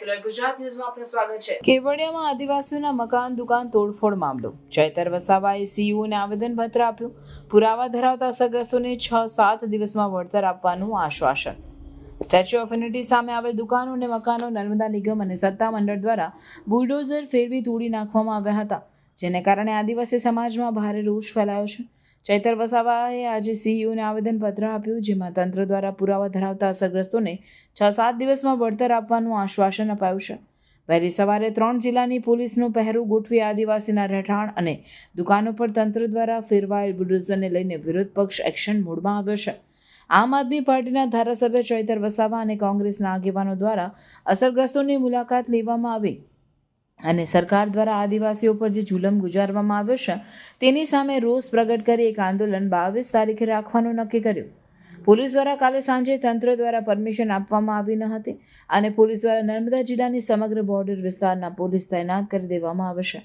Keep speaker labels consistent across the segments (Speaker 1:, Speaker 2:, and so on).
Speaker 1: Specular Gujarat ન્યૂઝમાં આપનું સ્વાગત છે। કેવડિયામાં આદિવાસીઓના મકાન દુકાન તોડફોડ મામલો। ચૈતર વસાવાએ સીઈઓને આવેદનપત્ર આપ્યું। પુરાવા ધરાવતા અસરગ્રસ્તોને 6-7 દિવસમાં વળતર આપવાનું આશ્વાસન। સ્ટેચ્યુ ઓફ યુનિટી સામે આવેલ દુકાનો અને મકાનો નર્મદા નિગમ અને સત્તામંડળ દ્વારા બુલડોઝર ફેરવી તોડી નાખવામાં આવ્યા હતા, જેને કારણે આદિવાસી સમાજમાં ભારે રોષ ફેલાયો છે। ચૈતર વસાવાએ આજે સીઈઓને આવેદનપત્ર આપ્યું, જેમાં તંત્ર દ્વારા પુરાવા ધરાવતા અસરગ્રસ્તોને 6-7 દિવસમાં વળતર આપવાનું આશ્વાસન અપાયું છે। વહેલી સવારે 3 જિલ્લાની પોલીસનું પહેરું ગોઠવી આદિવાસીના રહેઠાણ અને દુકાનો પર તંત્ર દ્વારા ફેરવાયેલ બુલડોઝરને લઈને વિરોધ પક્ષ એક્શન મોડમાં આવ્યો છે। આમ આદમી પાર્ટીના ધારાસભ્ય ચૈતર વસાવા અને કોંગ્રેસના આગેવાનો દ્વારા અસરગ્રસ્તોની મુલાકાત લેવામાં આવી અને સરકાર દ્વારા આદિવાસીઓ પર જે જુલમ ગુજારવામાં આવ્યો છે તેની સામે રોષ પ્રગટ કરી એક આંદોલન 22 તારીખે રાખવાનું નક્કી કર્યું। પોલીસ દ્વારા કાલે સાંજે તંત્ર દ્વારા પરમિશન આપવામાં આવી ન હતી અને પોલીસ દ્વારા નર્મદા જિલ્લાની સમગ્ર બોર્ડર વિસ્તારના પોલીસ તૈનાત કરી દેવામાં આવે છે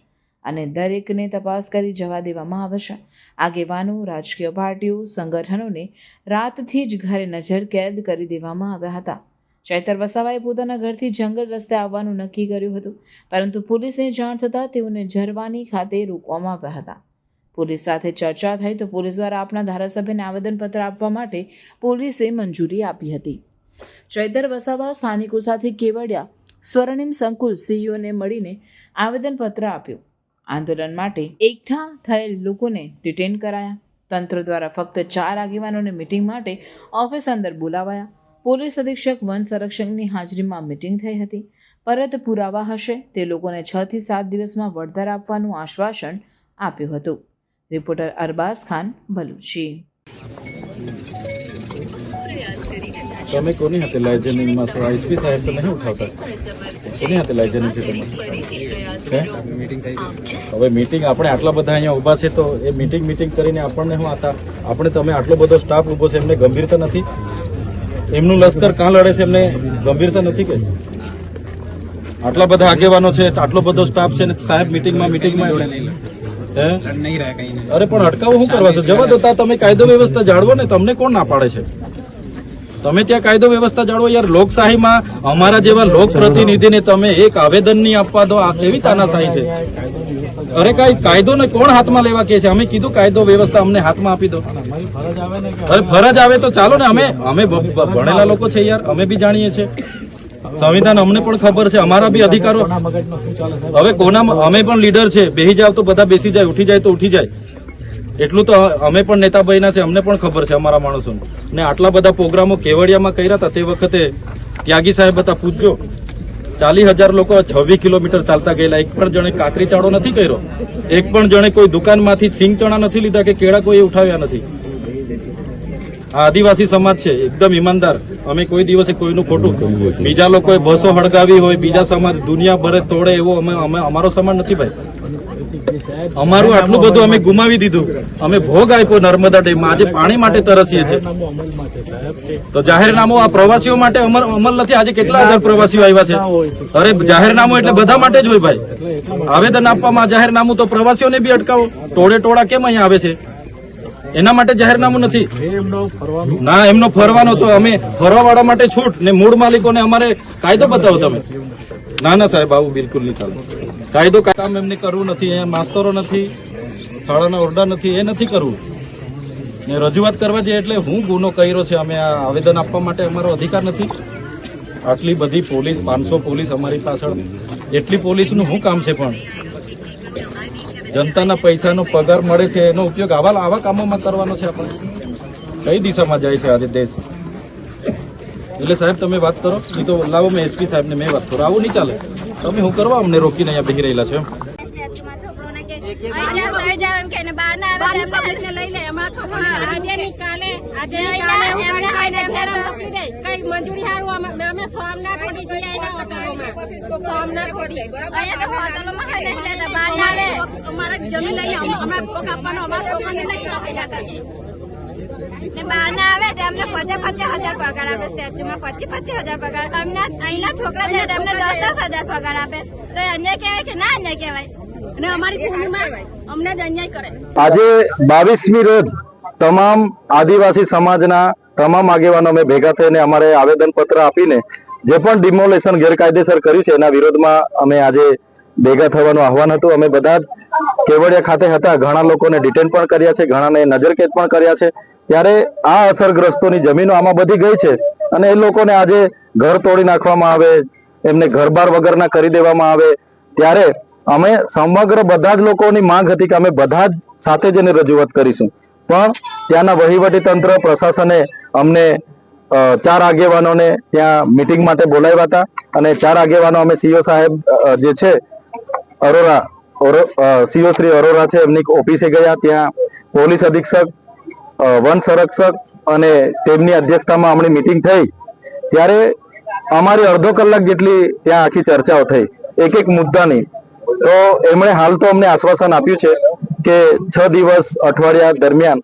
Speaker 1: અને દરેકને તપાસ કરી જવા દેવામાં આવે છે। આગેવાનો, રાજકીય પાર્ટીઓ, સંગઠનોને રાતથી જ ઘરે નજર કેદ કરી દેવામાં આવ્યા હતા। ચૈતર વસાવાએ પોતાના ઘરથી જંગલ રસ્તે આવવાનું નક્કી કર્યું હતું, પરંતુ પોલીસને જાણ થતાં તેઓને ઝરવાની ખાતે રોકવામાં આવ્યા હતા। પોલીસ સાથે ચર્ચા થઈ તો પોલીસ દ્વારા આપના ધારાસભ્યને આવેદનપત્ર આપવા માટે પોલીસે મંજૂરી આપી હતી। ચૈતર વસાવા સ્થાનિકો સાથે કેવડિયા સ્વર્ણિમ સંકુલ સીઈઓને મળીને આવેદનપત્ર આપ્યું। આંદોલન માટે એકઠા થયેલ લોકોને ડિટેન કરાયા। તંત્ર દ્વારા ફક્ત 4 આગેવાનોને મિટિંગ માટે ઓફિસ અંદર બોલાવાયા। પોલીસ અધિક્ષક વન સંરક્ષકની હાજરીમાં મિટિંગ થઈ હતી। પરત પુરાવા હશે તે લોકોને 6-7 દિવસમાં વળતર આપવાનું આશ્વાસન આપ્યું હતું। રિપોર્ટર અરબાઝ ખાન, ભરૂચી।
Speaker 2: તમે કોની હાથે લાયજનિંગમાં છો? આઈએસપી સાહેબ તો નહીં ઉઠાવતા? કોની હાથે લાયજનિંગ છે તમારે? હવે મીટિંગ આપણે આટલા બધા અહીંયા ઉભા છે તો એ મીટિંગ કરીને આપણને શું આતા આપણે તમે આટલો બધો સ્ટાફ ઉભો છે એમને ગંભીરતા નથી? એમનું લશ્કર કાં લડે છે એમને ગંભીરતા નથી કે? આટલા બધા આગેવાનો છે, આટલો બધો સ્ટાફ છે ને સાહેબ મીટિંગમાં અરે પણ અટકાવો શું કરવા છો? જવા દો, તમે કાયદો વ્યવસ્થા જાળવો ને, તમને કોણ ના પાડે છે? તમે ત્યાં કાયદો વ્યવસ્થા જાળવો યાર। લોકશાહીમાં અમારા જેવા લોક પ્રતિનિધિને તમે એક આવેદન નહીં આપવા દો, આ કેવી તાનાશાહી છે? અરે કઈ કાયદો ને કોણ હાથમાં લેવા કે છે? અમે કીધું કાયદો વ્યવસ્થા અમને હાથમાં આપી દો। અરે ફરજ આવે તો ચાલો ને, અમે ભણેલા લોકો છે યાર, અમે બી જાણીએ છીએ સંવિધાન, અમને પણ ખબર છે, અમારા બી અધિકારો। હવે કોના અમે પણ લીડર છે, બેસી જાવ તો બધા બેસી જાય, ઉઠી જાય તો ઉઠી જાય, એટલું તો અમે પણ નેતા બન્યા છે, અમને પણ ખબર છે અમારા માણસોને। ને આટલા બધા પ્રોગ્રામો કેવડિયામાં કર્યા હતા તે વખતે ત્યાગી સાહેબ હતા, પૂછજો। 40,000 લોકો 26 કિલોમીટર ચાલતા ગયેલા, એક પણ જણે કાકરી ચાળો નથી કર્યો, એક પણ જણે કોઈ દુકાનમાંથી સિંગ ચણા નથી લીધા કે કેળા કોઈ ઉઠાવ્યા નથી। આ આદિવાસી સમાજ છે, એકદમ ઈમાનદાર, અમે કોઈ દિવસે કોઈનું ખોટું બીજા લોકોએ બસો હળગાવી હોય, બીજા સમાજ દુનિયા ભરે તોડે એવો અમારો સમાજ નથી ભાઈ। અમારું આટલું બધું અમે ગુમાવી દીધું, અમે ભોગ આપ્યો નર્મદા ડેમમાં, આજે પાણી માટે તરસીએ છીએ। તો જાહેરનામું આ પ્રવાસીઓ માટે અમલ નથી? આજે કેટલા હજાર પ્રવાસીઓ આવ્યા છે? અરે જાહેરનામું એટલે બધા માટે જ હોય ભાઈ। આવેદન આપવામાં જાહેરનામું તો પ્રવાસીઓને બી અટકાવો, ટોળે કેમ અહીંયા આવે છે? એના માટે જાહેરનામું નથી ના, એમનો ફરવાનો તો અમે ફરવાવાળા માટે છૂટ ને મૂળ માલિકોને અમારે કાયદો બતાવો તમે। ના સાહેબ, આવું બિલકુલ નહીં ચાલે। કાયદો કામ એમને કરવું નથી, અહીંયા માસ્તરો નથી, શાળાના ઓરડા નથી, એ નથી કરવું ને રજૂઆત કરવા જઈએ એટલે હું ગુનો કર્યો છે, અમે આ આવેદન આપવા માટે અમારો અધિકાર નથી? આટલી બધી પોલીસ, 500 પોલીસ અમારી પાછળ, એટલી પોલીસનું શું કામ છે? પણ જનતાના પૈસાનો પગાર મળે છે, એનો ઉપયોગ આવા કામોમાં કરવાનો છે? આપણે કઈ દિશામાં જાય છે આજે દેશ? એટલે સાહેબ તમે વાત કરો, નહીં તો લાવો મેં એસપી સાહેબને મેં વાત કરો, આવું નહીં ચાલે। તમે હું કરવા અમને રોકીને અહીંયા બેસી રહેલા છો?
Speaker 3: બહાર ના આવે તેમને 50,000 પગાર આપે, સ્ટેચ્યુમાં 25,000 પગાર, અહીંના છોકરા જાય તેમને 10,000 પગાર આપે, તો અન્યાય કહેવાય કે ના અન્યાય કહેવાય? અને અમારી ભૂમિમાં અમને જ અન્યાય કરે।
Speaker 4: આજે 22મી રોજ તમામ આદિવાસી સમાજના તમામ આગેવાનો અમે ભેગા થઈને અમારે આવેદનપત્ર આપીને જે પણ ડિમોલેશન ગેરકાયદેસર કર્યું છે એના વિરોધમાં અમે આજે ભેગા થવાનું આહવાન હતું. અમે બધા જ કેવડિયા ખાતે હતા. ઘણા લોકોને ડિટેન પણ કર્યા છે, ઘણાને નજરકેદ પણ કર્યા છે. ત્યારે આ અસરગ્રસ્તોની જમીનો આમાં બધી ગઈ છે અને એ લોકોને આજે ઘર તોડી નાખવામાં આવે, એમને ઘરબાર વગરના કરી દેવામાં આવે, ત્યારે અમે સમગ્ર બધા જ લોકોની માંગ હતી કે અમે બધા જ સાથે જઈને રજૂઆત કરીશું. પણ ત્યાંના વહીવટી તંત્ર પ્રશાસને અમને 4 આગેવાનોને ત્યાં મીટિંગ માટે બોલાવ્યા હતા અને 4 આગેવાનો અમે સીઓ સાહેબ જે છે સીઓ શ્રી અરોરા છે એમની ઓફિસે ગયા. ત્યાં પોલીસ અધિક્ષક, વન સંરક્ષક અને તેમની અધ્યક્ષતામાં અમારી મીટિંગ થઈ. ત્યારે અમારી અડધો કલાક જેટલી ત્યાં આખી ચર્ચાઓ થઈ એક એક મુદ્દાની. તો એમણે હાલ તો અમને આશ્વાસન આપ્યું છે કે 6 દિવસ અઠવાડિયા દરમિયાન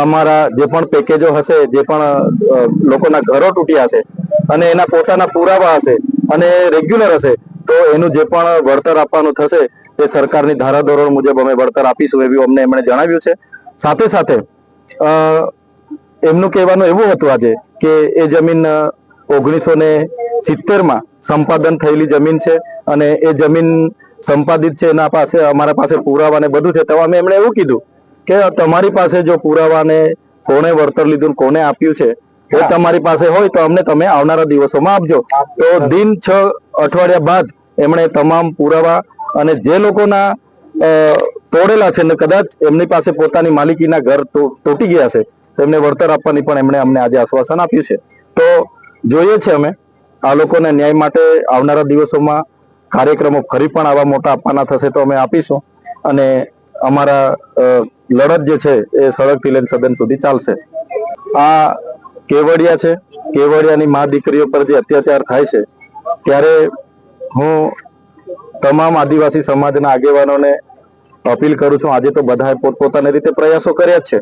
Speaker 4: અમારા જે પણ પેકેજો હશે, જે પણ લોકોના ઘરો તૂટ્યા હશે અને એના પોતાના પુરાવા હશે અને રેગ્યુલર હશે, તો એનું જે પણ વળતર આપવાનું થશે તે સરકારની ધારાધોરણ મુજબ અમે વળતર આપીશું એવું અમને એમણે જણાવ્યું છે. સાથે સાથે એમનું કહેવાનું એવું હતું આજે કે એ જમીન 1970માં સંપાદન થયેલી જમીન છે અને એ જમીન સંપાદિત છે, એના પાસે અમારા પાસે પુરાવા ને બધું છે. તો અમે એમણે એવું કીધું કે તમારી પાસે જો પુરાવાને કોણે વળતર લીધું, કોને આપ્યું છે એ તમારી પાસે હોય તો અમને તમે આવનારા દિવસોમાં આપજો. તો દિન 6 અઠવાડિયા બાદ એમણે તમામ પુરાવા અને જે લોકોના તોડેલા છે ને કદાચ એમની પાસે પોતાની માલિકીના ઘર તૂટી ગયા છે તેમને વળતર આપવાની પણ એમણે અમને આજે આશ્વાસન આપ્યું છે. તો જોઈએ છે અમે આ લોકોને ન્યાય માટે આવનારા દિવસોમાં કાર્યક્રમો ફરી પણ આવા મોટા આપવાના થશે તો અમે આપીશું અને અમારા લડત જે છે એ સડકથી લઈને સદન સુધી ચાલશે. આ કેવડિયા છે, કેવડિયાની મા દીકરીઓ પર જે અત્યાચાર થાય છે ત્યારે હું તમામ આદિવાસી સમાજના આગેવાનોને અપીલ કરું છું. આજે તો બધાએ પોતપોતાની રીતે પ્રયાસો કર્યા જ છે,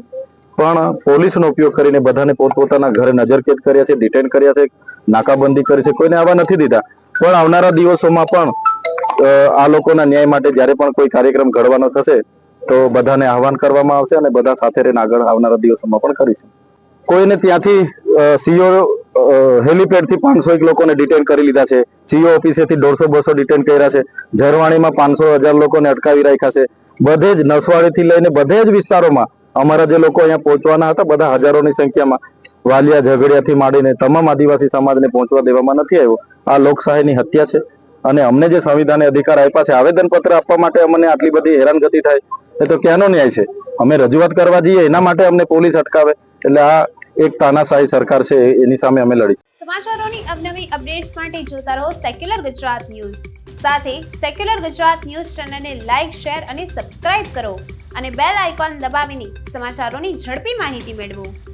Speaker 4: પણ પોલીસનો ઉપયોગ કરીને બધાને પોતપોતાના ઘરે નજરકેદ કર્યા છે, ડિટેન કર્યા છે, નાકાબંધી કરી છે, કોઈને આવવા નથી દીધા. પણ આવનારા દિવસોમાં પણ આ લોકોના ન્યાય માટે જ્યારે પણ કોઈ કાર્યક્રમ ઘડવાનો થશે તો બધાને આહવાન કરવામાં આવશે અને બધા સાથે રહીને આગળ આવનારા દિવસોમાં પણ કરીશું. કોઈને ત્યાંથી સીઓ હેલીપેડથી 501 લોકોને ડિટેન કરી લીધા છે, સીઓ ઓફિસેથી 150-200 ડિટેન કર્યા છે, ઝરવાણીમાં 500,000 લોકોને અટકાવી રાખ્યા છે. બધે જ નસવાડીથી લઈને બધે જ વિસ્તારોમાં અમારા જે લોકો અહીંયા પહોંચવાના હતા બધા હજારોની સંખ્યામાં વાલિયા ઝઘડિયાથી માંડીને તમામ આદિવાસી સમાજને પહોંચવા દેવામાં નથી આવ્યો. આ લોકશાહીની હત્યા છે અને અમને જે સંવિધાને અધિકાર આપ્યા છે આવેદનપત્ર આપવા માટે અમને આટલી બધી હેરાનગતિ થાય એ તો ક્યાંનો ન્યાય છે? અમે રજૂઆત કરવા જઈએ એના માટે અમને પોલીસ અટકાવે. એટલે આ એક તાનાશાહી સરકાર છે, એની સામે અમે લડીશું.
Speaker 5: સમાચારોની અવનવી અપડેટ્સ માટે જોતા રહો સેક્યુલર ગુજરાત ન્યૂઝ. સાથે સેક્યુલર ગુજરાત ન્યૂઝ ચેનલને લાઇક, શેર અને સબસ્ક્રાઇબ કરો અને બેલ આઇકોન દબાવીને સમાચારોની ઝડપી માહિતી મેળવો.